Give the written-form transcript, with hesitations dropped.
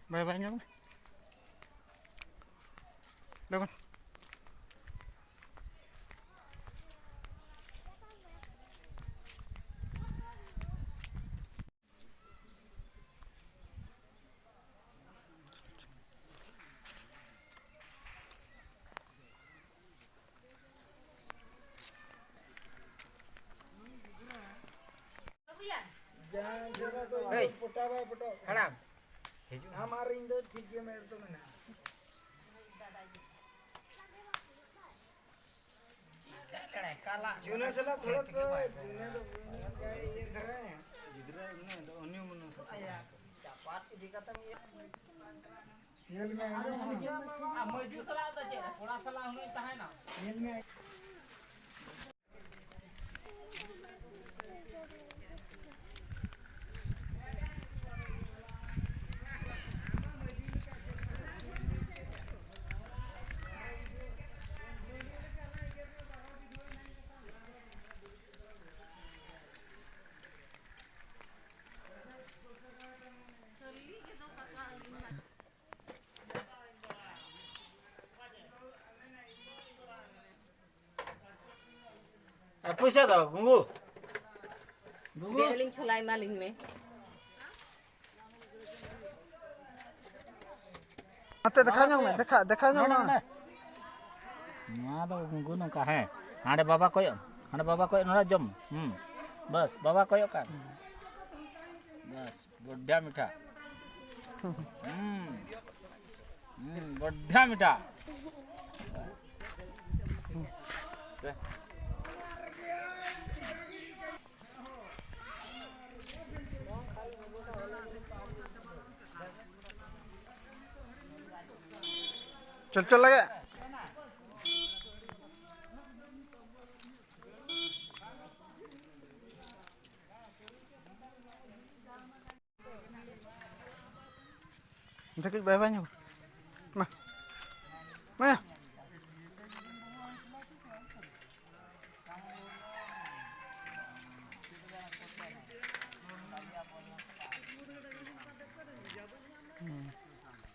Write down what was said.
Banyak nih. Đâu con. Hei, haram. हमारे इंदर ठीक है मेरे तो मैंने काला जूने से ला थोड़ा तो जूने तो क्या ये धरे हैं इधर ने तो अन्य मनो आया चापात की दिक्कत है ये में आ मजदूर सला तो जे थोड़ा सला होने चाहे ना ये में पूछा था गुंगू गुंगू Deling chulai maling me. Ate dekha nyong na. ना तो गुंगू नौका है हाड़े बाबा कोई नोरा जम बस बाबा कोई का बस बढ़िया मीठा बढ़िया मीठा चल लगे Sakit banyak. Mah.